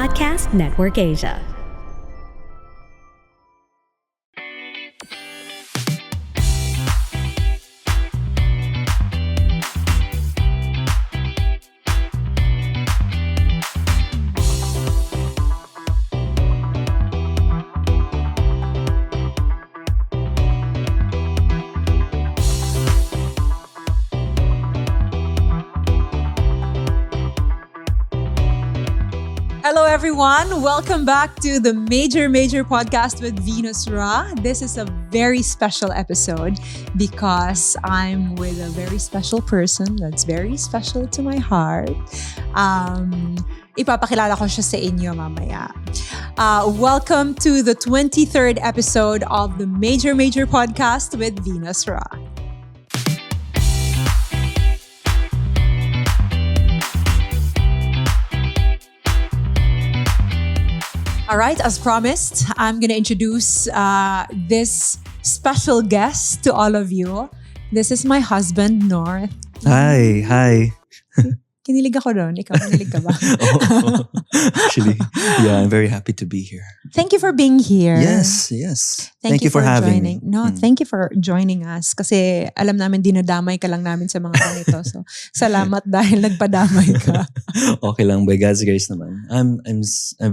Podcast Network Asia. Hello everyone, welcome back to the Major Podcast with Venus Ra. This is a very special episode because I'm with a very special person that's very special to my heart. Ipapakilala ko siya sa inyo mamaya. Welcome to the 23rd episode of the Major Podcast with Venus Ra. All right, as promised, I'm going to introduce this special guest to all of you. This is my husband, North. Hi. Kinilig ako doon. Ikaw, kinilig ka ba? Actually, yeah, I'm very happy to be here. Thank you for being here. Yes. Thank you for having joining. me. No, thank you for joining us. Kasi alam namin, dinadamay ka lang namin sa mga ganito. So, salamat dahil nagpadamay ka. Okay lang, by God's grace naman. I'm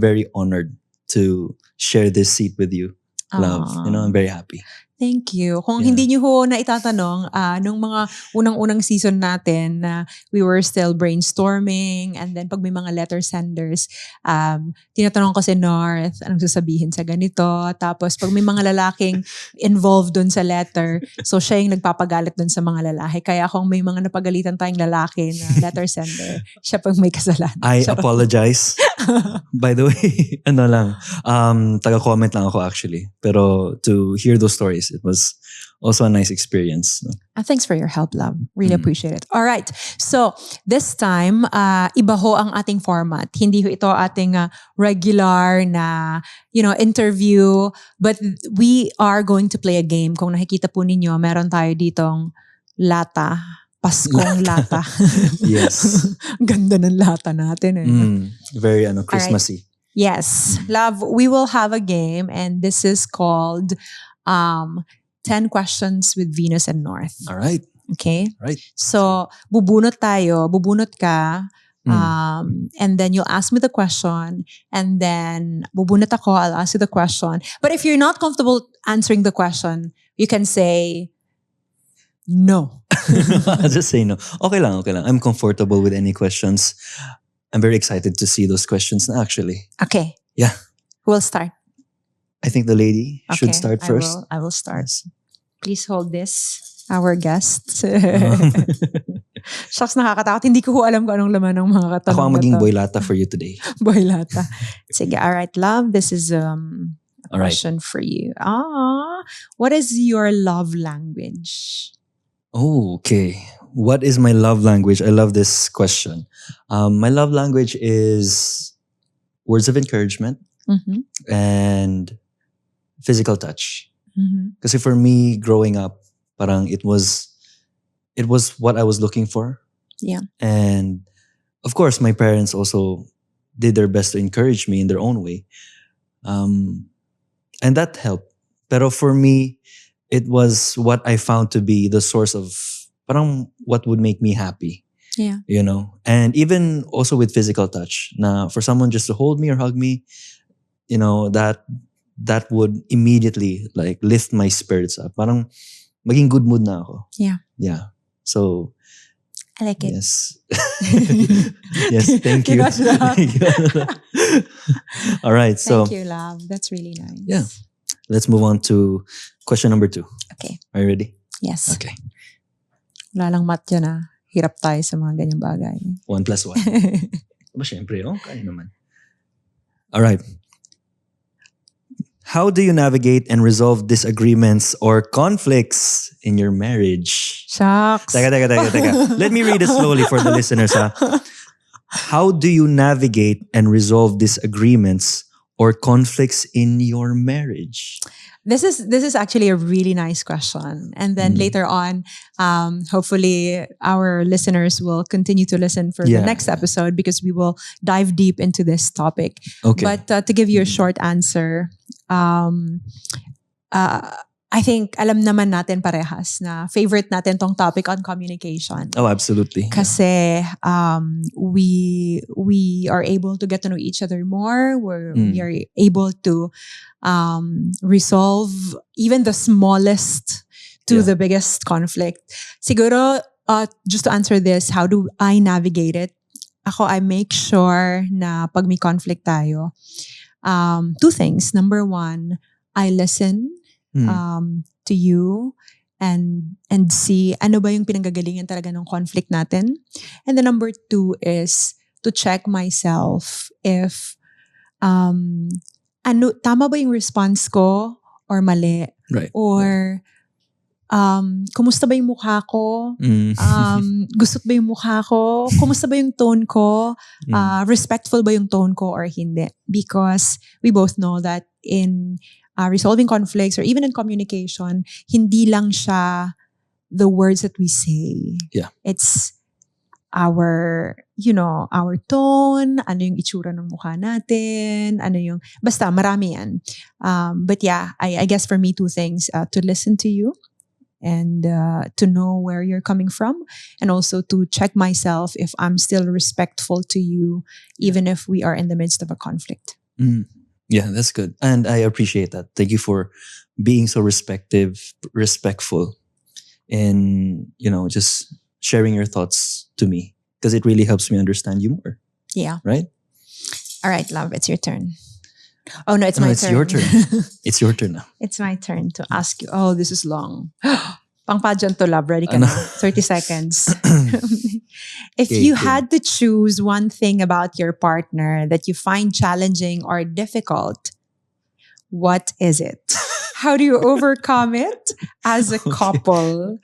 very honored to share this seat with you. Love. I'm very happy. Thank you. Kung hindi niyo ho na itatanong, nung mga unang-unang season natin na we were still brainstorming and then pag may mga letter senders, tinatanong ko si North, anong sasabihin sa ganito. Tapos pag may mga lalaking involved dun sa letter, so siya yung nagpapagalit dun sa mga lalaki. Kaya kung may mga napagalitan tayong lalaki na letter sender, siya pag may kasalanan. I apologize. By the way, taga-comment lang ako actually. Pero to hear those stories, it was also a nice experience. No? Thanks for your help, love. Really appreciate it. All right. So, this time, iba ho ang ating format. Hindi ho ito ating regular na, interview. But we are going to play a game. Kung nakikita po ninyo, meron tayo ditong lata. Paskong lata. Yes. Ganda ng lata natin eh. Very Christmassy. Right. Yes. Love, we will have a game and this is called 10 questions with Venus and North. All right. Okay? Right. So, bubunot ka, and then you'll ask me the question, and then bubunot ako, I'll ask you the question. But if you're not comfortable answering the question, you can say no. I'll just say no. Okay lang. I'm comfortable with any questions. I'm very excited to see those questions actually. Okay. Yeah. Who will start? I think the lady should start first. I will start. Yes. Please hold this, our guest. Shucks, nakakatakot. Hindi ko alam kung anong laman ng mga katanong. Ako ang maging boy lata for you today. Boy lata. Sige, all right, love. This is a question for you. What is your love language? Oh, okay. What is my love language? I love this question. My love language is words of encouragement and physical touch. Kasi for me, growing up, parang it was what I was looking for. Yeah. And of course, my parents also did their best to encourage me in their own way. And that helped. Pero for me, it was what I found to be the source of parang what would make me happy. Yeah. And even also with physical touch. Na for someone just to hold me or hug me, that would immediately like lift my spirits up. Parang maging good mood na ako. Yeah. Yeah. So I like it. Yes. Yes, thank you. All right. So thank you, love. That's really nice. Yeah. Let's move on to question number 2. Okay. Are you ready? Yes. Okay. Wala lang mat yun ah. Hirap tayo sa mga ganyang bagay. 1 + 1. Ba, syempre, kaya naman. All right. How do you navigate and resolve disagreements or conflicts in your marriage? Shucks. Teka. Let me read it slowly for the listeners. How do you navigate and resolve disagreements or conflicts in your marriage? This is actually a really nice question. And then later on, hopefully our listeners will continue to listen for the next episode because we will dive deep into this topic. Okay. But to give you a short answer, I think alam naman natin parehas na favorite natin tong topic on communication. Oh, absolutely. Kasi we are able to get to know each other more. We are able to resolve even the smallest to the biggest conflict. Siguro, just to answer this, how do I navigate it? Ako, I make sure na pag may conflict tayo, two things. Number one, I listen to you and see ano ba yung pinanggagalingan talaga ng conflict natin. And the number two is to check myself if tama ba yung response ko or mali? Right. Or kumusta ba yung mukha ko? Gustot ba yung mukha ko? Kumusta ba yung tone ko? Respectful ba yung tone ko or hindi? Because we both know that in resolving conflicts or even in communication, hindi lang siya the words that we say. Yeah. It's our tone, ano yung itsura ng mukha natin, basta marami yan. But yeah, I guess for me, two things, to listen to you and to know where you're coming from, and also to check myself if I'm still respectful to you, even if we are in the midst of a conflict. Yeah, that's good. And I appreciate that. Thank you for being so respectful in, just sharing your thoughts to me, because it really helps me understand you more. Yeah. Right? All right, love, it's your turn. Oh, no, it's my turn. It's your turn. It's your turn now. It's my turn to ask you. Oh, this is long. Pang pageant to love. Ready ka na? 30 seconds. If you had to choose one thing about your partner that you find challenging or difficult, what is it? How do you overcome it as a couple?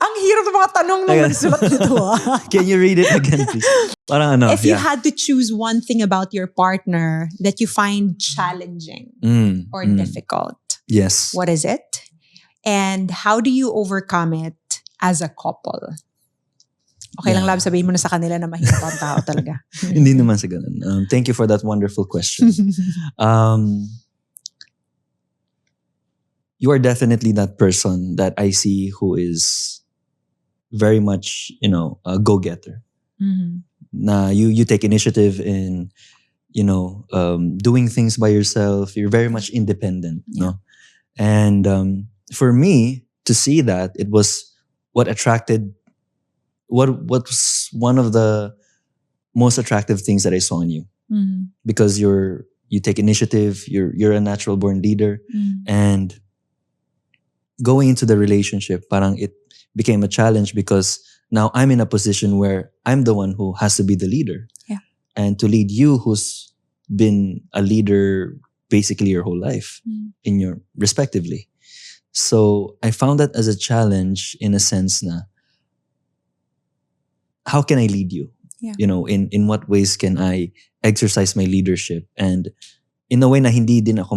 Ang hirap ng mga tanong nung nagsulat nito. Can you read it again, please? Parang if you had to choose one thing about your partner that you find challenging or difficult, yes, what is it? And how do you overcome it as a couple? Okay lang, love, sabihin mo na sa kanila na mahirap ang tao talaga. Hindi naman sa ganun. Thank you for that wonderful question. You are definitely that person that I see who is very much, a go-getter. Na you take initiative in, doing things by yourself. You're very much independent, no? And for me to see that, it was what attracted. What was one of the most attractive things that I saw in you, because you take initiative. You're a natural born leader, and going into the relationship, parang it became a challenge because now I'm in a position where I'm the one who has to be the leader. Yeah. And to lead you, who's been a leader basically your whole life in your respectively. So I found that as a challenge in a sense na, how can I lead you? Yeah. In what ways can I exercise my leadership? And in a way na hindi din ako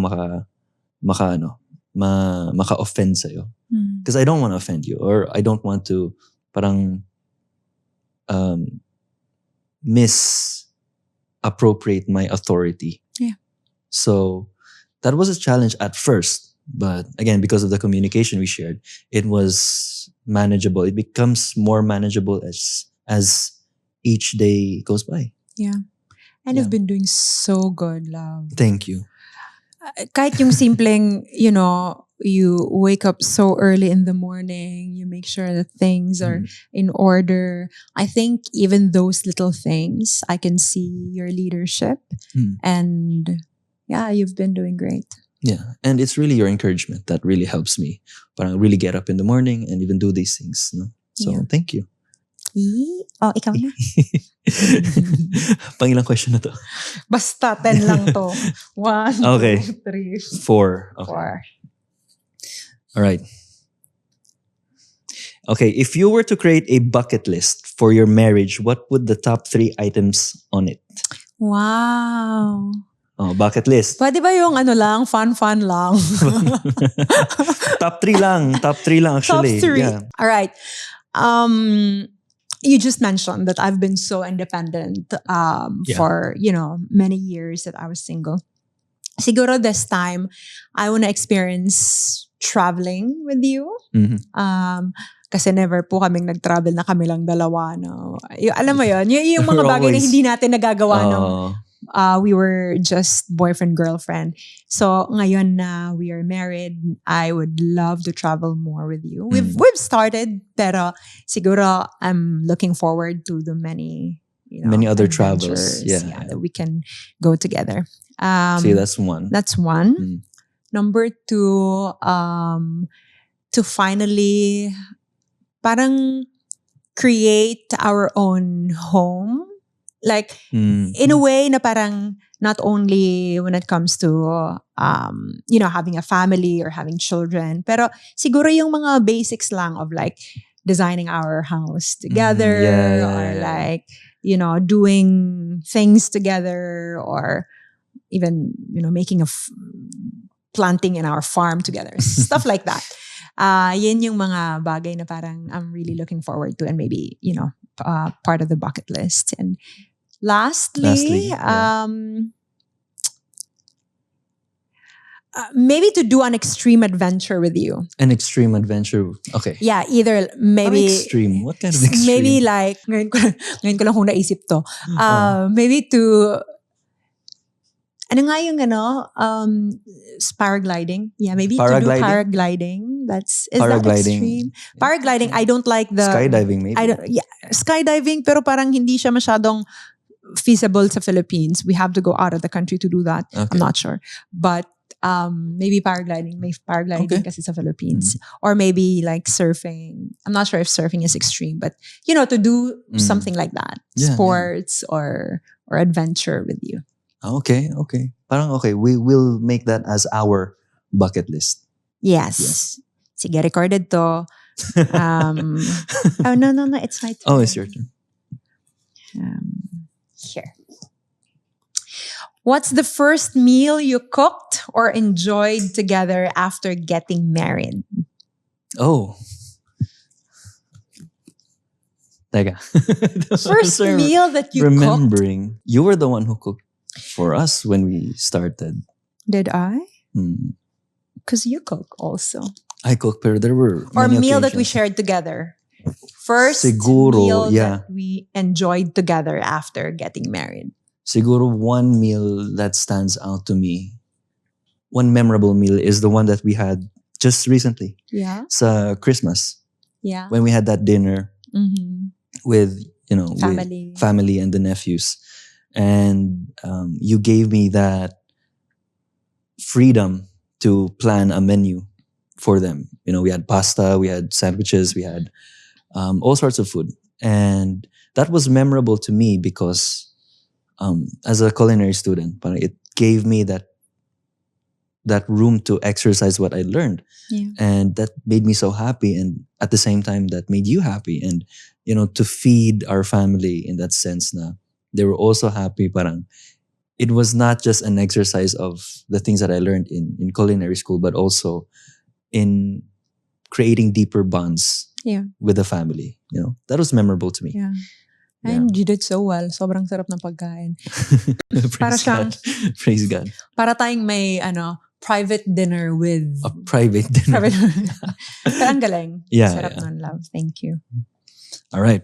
maka-offend sa'yo. Because I don't want to offend you, or I don't want to parang misappropriate my authority. Yeah. So that was a challenge at first. But again, because of the communication we shared, it was manageable. It becomes more manageable as each day goes by. Yeah. And you've been doing so good, love. Thank you. Kahit yung simpleng, you wake up so early in the morning, you make sure that things are in order. I think even those little things, I can see your leadership. And yeah, you've been doing great. Yeah. And it's really your encouragement that really helps me. Parang really get up in the morning and even do these things. No? So thank you. Oh, ikaw na. Pangilang question na to? Basta 10 lang to. 1, 2, 3, 4. Okay. 4. All right. Okay, if you were to create a bucket list for your marriage, what would the top 3 items on it? Wow. Oh, bucket list. Pwede ba yung ano lang, fun lang? Top 3 lang. Top 3 lang actually. Top 3. Yeah. All right. You just mentioned that I've been so independent Yeah. for, many years that I was single. Siguro this time, I want to experience traveling with you. Mhm. Kasi never po kaming nag-travel na kami lang dalawa. No? Alam mo yun, yung mga We're bagay na always- hindi natin nagagawa nung Oh, we were just boyfriend-girlfriend. So ngayon na we are married, I would love to travel more with you. We've started, pero siguro I'm looking forward to the many other adventures, travels. Yeah. that we can go together. See, that's one. That's one. Mm. Number 2, to finally parang create our own home. Like, in a way na parang not only when it comes to, having a family or having children, pero siguro yung mga basics lang of like designing our house together or like, doing things together or even, making planting in our farm together. Stuff like that. Yun yung mga bagay na parang I'm really looking forward to and maybe, part of the bucket list. And lastly, yeah. Maybe to do an extreme adventure with you. An extreme adventure. Okay. Yeah, either maybe... extreme? What kind of extreme? Maybe like, ngayon ko lang kung naisip to. Maybe to... Ano nga yung paragliding? Yeah, maybe to do paragliding. Is that extreme? Paragliding, I don't like the... Skydiving maybe? Skydiving, pero parang hindi siya masyadong feasible sa Philippines. We have to go out of the country to do that. Okay. I'm not sure. But maybe paragliding. May paragliding kasi sa Philippines. Or maybe like surfing. I'm not sure if surfing is extreme, but to do something like that. Yeah, Sports or adventure with you. Okay. Parang okay. We will make that as our bucket list. Yes. Sige, recorded to. Oh, no. It's my turn. Oh, it's your turn. Here. What's the first meal you cooked or enjoyed together after getting married? Oh. Teka. First meal that you cooked? Remembering, you were the one who cooked for us when we started. Did I? Because you cook also. I cook, pero there were or many meal that we occasions. shared together. First Siguro, meal yeah. that we enjoyed together after getting married. Siguro one meal that stands out to me, one memorable meal is the one that we had just recently. Yeah. Sa Christmas. Yeah. When we had that dinner with, family. with family and the nephews. And you gave me that freedom to plan a menu for them. We had pasta, we had sandwiches, we had all sorts of food. And that was memorable to me because as a culinary student, it gave me that room to exercise what I learned. Yeah. And that made me so happy. And at the same time, that made you happy. And, to feed our family in that sense na they were also happy. Parang it was not just an exercise of the things that I learned in culinary school, but also in creating deeper bonds with the family. That was memorable to me. Yeah. And you did so well. Sobrang sarap ng pagkain. Para siyang, Praise God. Para tayong may private dinner with... A private dinner. Pero ang galing. Yeah, Sarap nun, love. Thank you. All right.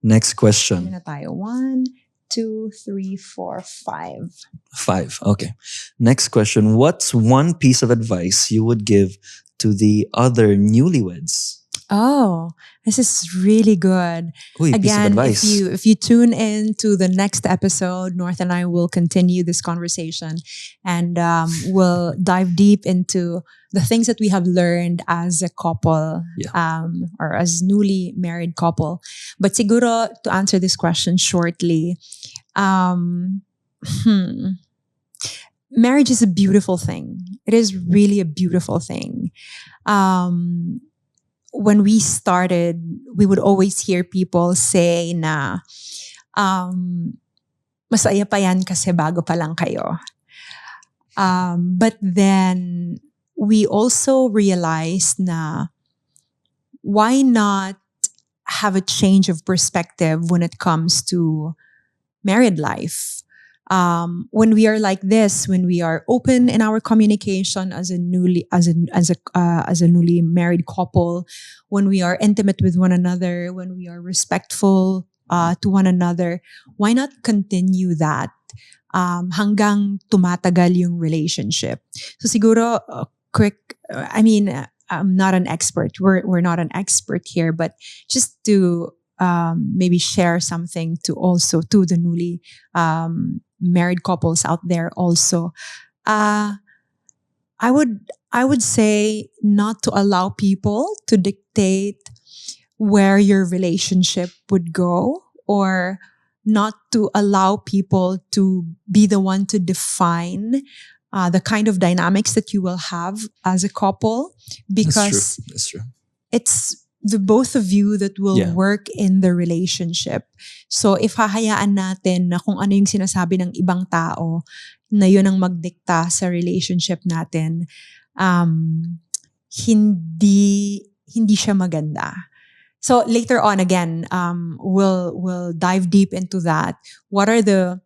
Next Ano question. na tayo? 1, 2, 3, 4, 5. 5. Okay. Next question. What's one piece of advice you would give to the other newlyweds? Oh, this is really good. Uy, piece of Again, advice. if you tune in to the next episode, North and I will continue this conversation and we'll dive deep into the things that we have learned as a couple or as newly married couple. But siguro, to answer this question shortly, marriage is a beautiful thing. It is really a beautiful thing. When we started, we would always hear people say na masaya pa yan kasi bago pa lang kayo. But then, we also realized na why not have a change of perspective when it comes to married life. When we are like this, when we are open in our communication as a newly married couple, when we are intimate with one another, when we are respectful to one another, why not continue that hanggang tumatagal yung relationship? So siguro I'm not an expert. We're not an expert here, but just to maybe share something to the newly married couples out there also. I would say not to allow people to dictate where your relationship would go, or not to allow people to be the one to define the kind of dynamics that you will have as a couple, because That's true. it's the both of you that will work in the relationship. So if hahayaan natin na kung ano yung sinasabi ng ibang tao na yun ang magdikta sa relationship natin, hindi siya maganda. So later on again, we'll dive deep into that. What are the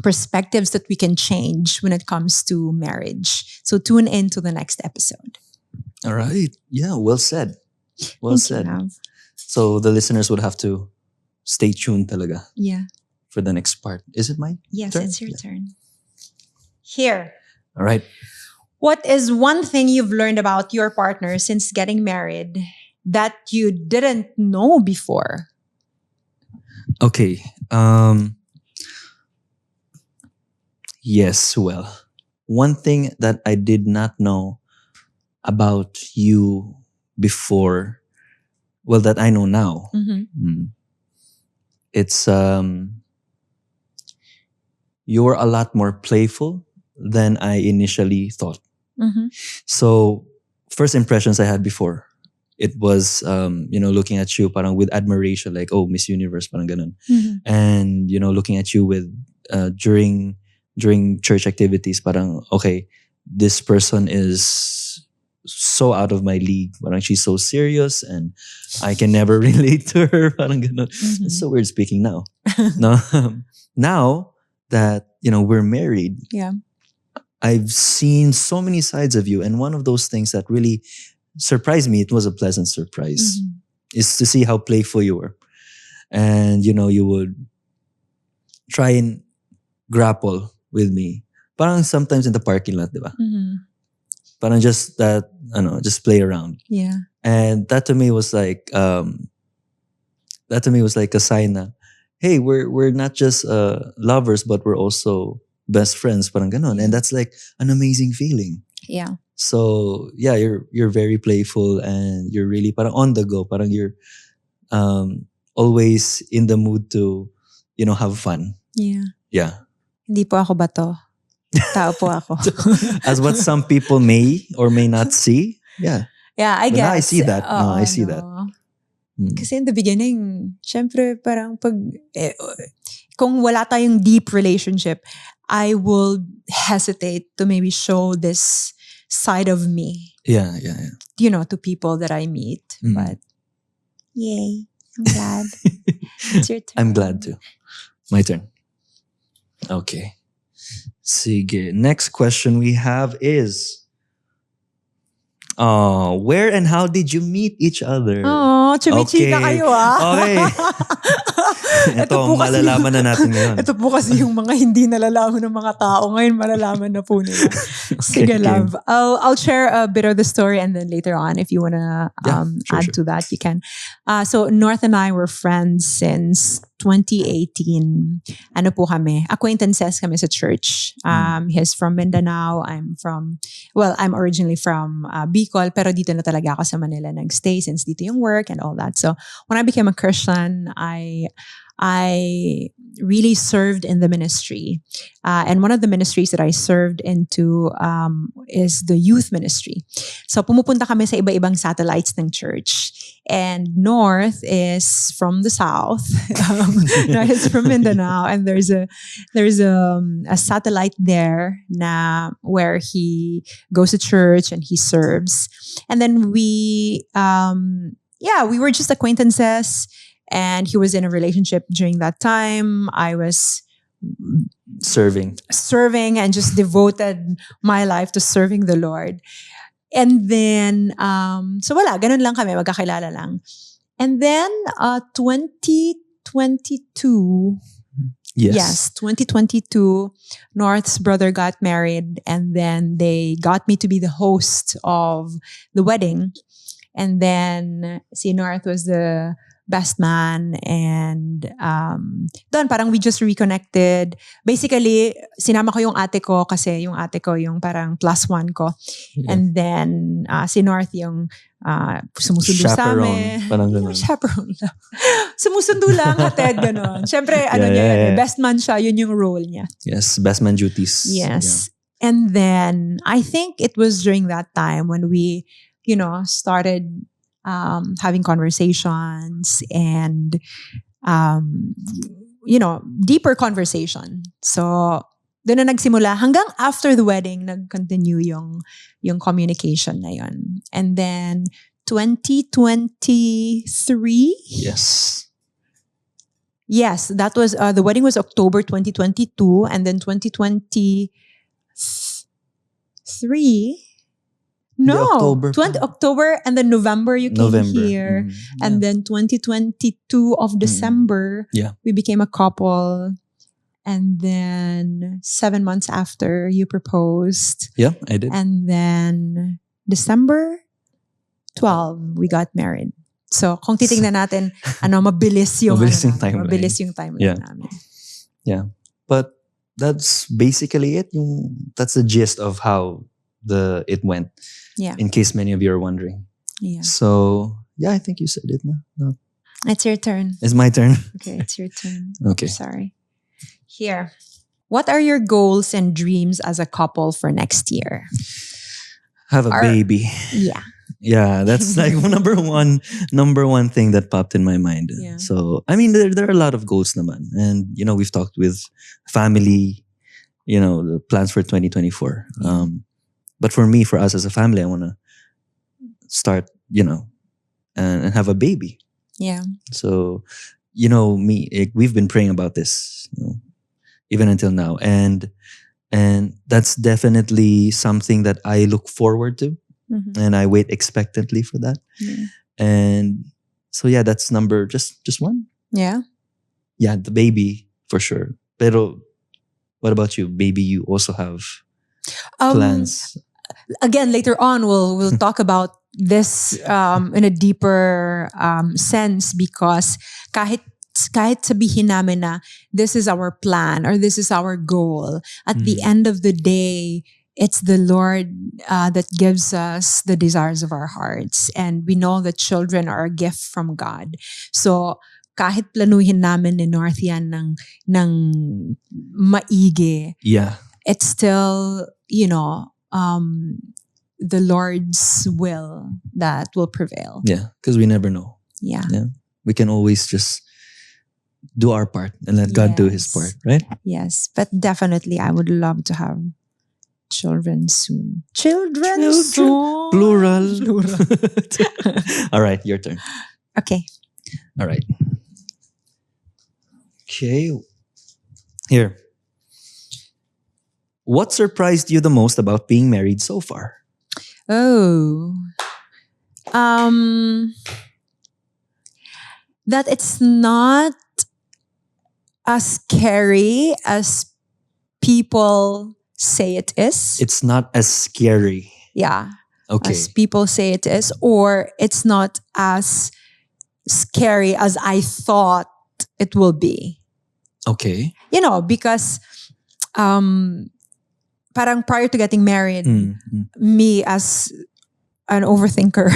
perspectives that we can change when it comes to marriage? So tune in to the next episode. All right. Yeah, well said. Well said. You, so the listeners would have to stay tuned talaga. Yeah. For the next part. Is it my Yes, turn? it's your turn. Here. All right. What is one thing you've learned about your partner since getting married that you didn't know before? Okay. Yes, well, one thing that I did not know about you before, well, that I know now, it's you're a lot more playful than I initially thought. So, first impressions I had before, it was, looking at you parang with admiration, like, oh, Miss Universe, parang ganun. And, looking at you with, during church activities, parang, okay, this person is so out of my league. Parang she's so serious and I can never relate to her. Parang ganun. It's so weird speaking now. No, now that, we're married, I've seen so many sides of you. And one of those things that really surprised me, it was a pleasant surprise, is to see how playful you were. And, you would try and grapple with me. Parang sometimes in the parking lot, di ba? Parang just that, just play around. Yeah. And that to me was like a sign na, hey, we're not just lovers, but we're also best friends. Parang ganon. And that's like an amazing feeling. Yeah. So yeah, you're very playful and you're really parang on the go. Parang you're always in the mood to, have fun. Yeah. Yeah. Hindi po ako bato. Tao po ako. As what some people may or may not see. Yeah. Yeah, I guess. Now I see that. No, I see that. Kasi in the beginning, syempre parang kung wala tayong deep relationship, I will hesitate to maybe show this side of me. Yeah. To people that I meet. But yay, I'm glad. It's your turn. I'm glad too. My turn. Okay. Sige. Next question we have is, where and how did you meet each other? Oh, chumichika kayo Okay. Ito, malalaman na natin ngayon. Ito po kasi yung mga hindi nalalaman ng mga tao. Ngayon malalaman na po nila. Sige, love. I'll share a bit of the story and then later on, if you want to add to that, you can. So North and I were friends since 2018. Ano po kami? Acquaintances kami sa church. He's from Mindanao. I'm originally from Bicol, pero dito na talaga ako sa Manila nagstay since dito yung work and all that. So when I became a Christian, I I really served in the ministry. And one of the ministries that I served into is the youth ministry. So pumupunta kami sa iba-ibang satellites ng church. And North is from the South. North is from Mindanao. And there's a satellite there where he goes to church and he serves. And then we were just acquaintances. And he was in a relationship during that time. I was Serving and just devoted my life to serving the Lord. And then, so wala, ganun lang kami, magkakilala lang. And then, 2022, yes, 2022, North's brother got married, and then they got me to be the host of the wedding. And then, si North was the best man, and doon parang we just reconnected. Basically, sinama ko yung ate ko kasi yung ate ko yung parang +1 ko. Yeah. And then si North yung sumusundo sa amin. Yung chaperone lang. Sumusundo lang, hatid, gano'n. Siyempre, best man siya, yun yung role niya. Yes, best man duties. Yes. Yeah. And then, I think it was during that time when we, started having conversations and, deeper conversation. So, doon na nagsimula. Hanggang after the wedding, nag-continue yung communication na yun. And then, 2023? Yes, that was, the wedding was October 2022. And then 2023... No, October and then November you came here. Mm-hmm. And then 2022 of December, we became a couple. And then 7 months after you proposed. Yeah, I did. And then December 12, we got married. So kung titingnan natin, mabilis yung timeline. Mabilis yung timeline namin. Yeah. But that's basically it. That's the gist of how it went. Yeah. In case many of you are wondering. Yeah. So, I think you said it. No. It's your turn. It's my turn. Okay, it's your turn. Okay. Sorry. Here. What are your goals and dreams as a couple for next year? Have a baby. Yeah. Yeah, that's like number one thing that popped in my mind. Yeah. So, I mean, there are a lot of goals naman. And, we've talked with family, the plans for 2024. Yeah. But for us as a family, I want to start, and have a baby. Yeah. So, we've been praying about this, even until now. And that's definitely something that I look forward to. Mm-hmm. And I wait expectantly for that. Yeah. And so, that's number just one. Yeah. Yeah, the baby for sure. Pero what about you? Baby, you also have plans. Again, later on, we'll talk about this in a deeper sense, because kahit sabihin namin na this is our plan or this is our goal, at the end of the day, it's the Lord that gives us the desires of our hearts. And we know that children are a gift from God. So, kahit planuhin namin ni North yan ng maigi, it's still, the Lord's will that will prevail. Yeah, because we never know. Yeah. We can always just do our part and let God do His part, right? Yes, but definitely I would love to have children soon. Children soon. Plural. All right, your turn. Okay. All right. Okay. Here. What surprised you the most about being married so far? Oh. That it's not as scary as people say it is. It's not as scary. Yeah. Okay. As people say it is. Or it's not as scary as I thought it will be. Okay. Because parang prior to getting married, me as an overthinker.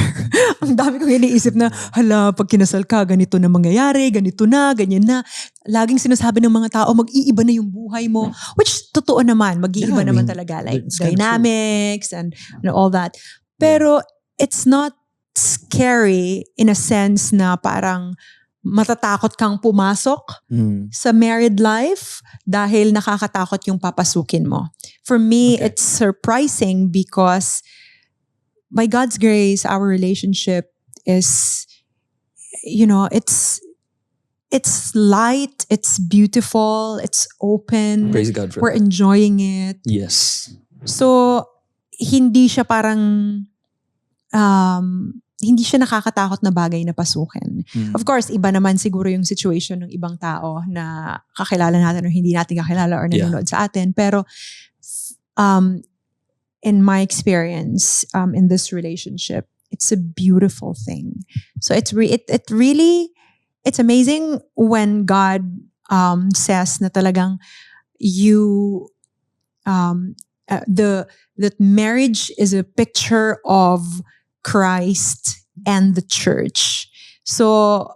Ang dami kong iniisip na, hala, pag kinasal ka, ganito na mangyayari, ganito na, ganyan na. Laging sinasabi ng mga tao, mag-iiba na yung buhay mo. Which, totoo naman, mag-iiba naman talaga. Like, dynamics and all that. Pero, it's not scary in a sense na parang matatakot kang pumasok sa married life dahil nakakatakot yung papasukin mo. For me, it's surprising because by God's grace, our relationship is, it's light, it's beautiful, it's open. Praise God for We're enjoying it. Yes. So, hindi siya parang, hindi siya nakakatakot na bagay na pasukin. Of course, iba naman siguro yung situation ng ibang tao na kakilala natin or hindi natin kakilala or nanonood sa atin. Pero, in my experience in this relationship, it's a beautiful thing. So it's amazing when God says na talagang that marriage is a picture of Christ and the church. So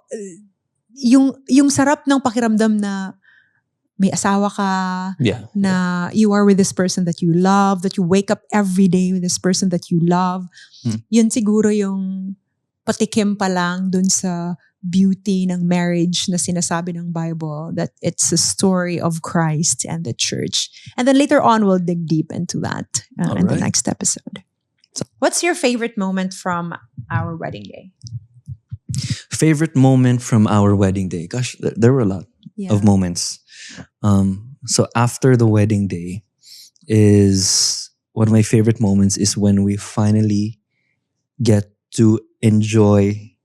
yung sarap ng pakiramdam na may asawa ka, na you are with this person that you love, that you wake up every day with this person that you love. Yun siguro yung patikim pa lang dun sa beauty ng marriage na sinasabi ng Bible, that it's a story of Christ and the church. And then later on, we'll dig deep into that in the next episode. What's your favorite moment from our wedding day? Favorite moment from our wedding day? Gosh, there were a lot of moments. So after the wedding day is one of my favorite moments is when we finally get to enjoy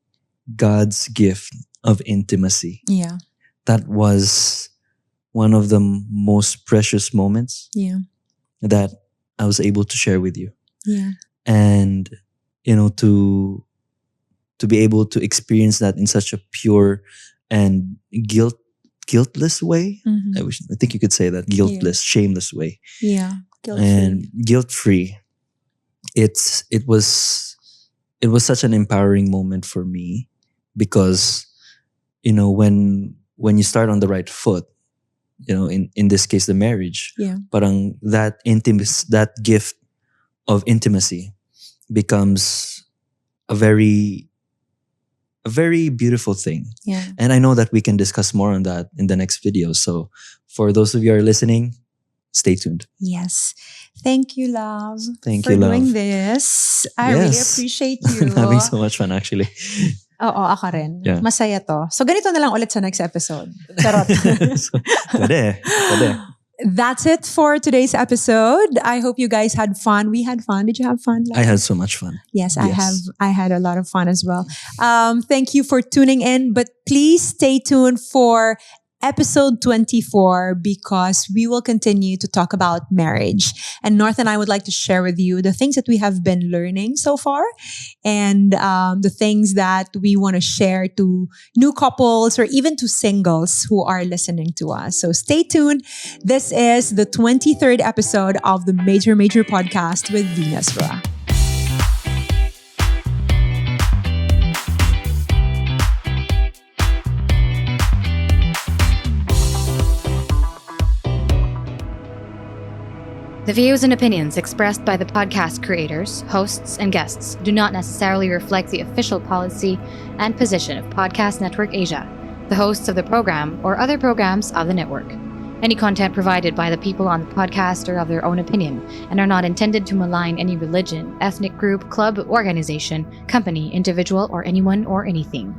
God's gift of intimacy. Yeah. That was one of the most precious moments that I was able to share with you. Yeah. And, to be able to experience that in such a pure and guiltless way. I think you could say that. Guiltless, shameless way. Yeah. Guilt-free. And guilt-free. It was such an empowering moment for me because, when you start on the right foot, in this case, the marriage, parang that gift of intimacy becomes a very beautiful thing. Yeah. And I know that we can discuss more on that in the next video. So for those of you who are listening, stay tuned. Yes. Thank you, love. Thank for you, love. doing this. I really appreciate you. I'm having so much fun, actually. Oo, ako rin. Yeah. Masaya to. So ganito na lang ulit sa next episode. Charot. Pwede. That's it for today's episode. I hope you guys had fun. We had fun. Did you have fun? I had so much fun. Yes, I had a lot of fun as well. Thank you for tuning in, but please stay tuned for episode 24 because we will continue to talk about marriage. And North and I would like to share with you the things that we have been learning so far and the things that we want to share to new couples or even to singles who are listening to us. So stay tuned. This is the 23rd episode of the Major Podcast with Venus Ra. The views and opinions expressed by the podcast creators, hosts, and guests do not necessarily reflect the official policy and position of Podcast Network Asia, the hosts of the program, or other programs of the network. Any content provided by the people on the podcast are of their own opinion and are not intended to malign any religion, ethnic group, club, organization, company, individual, or anyone or anything.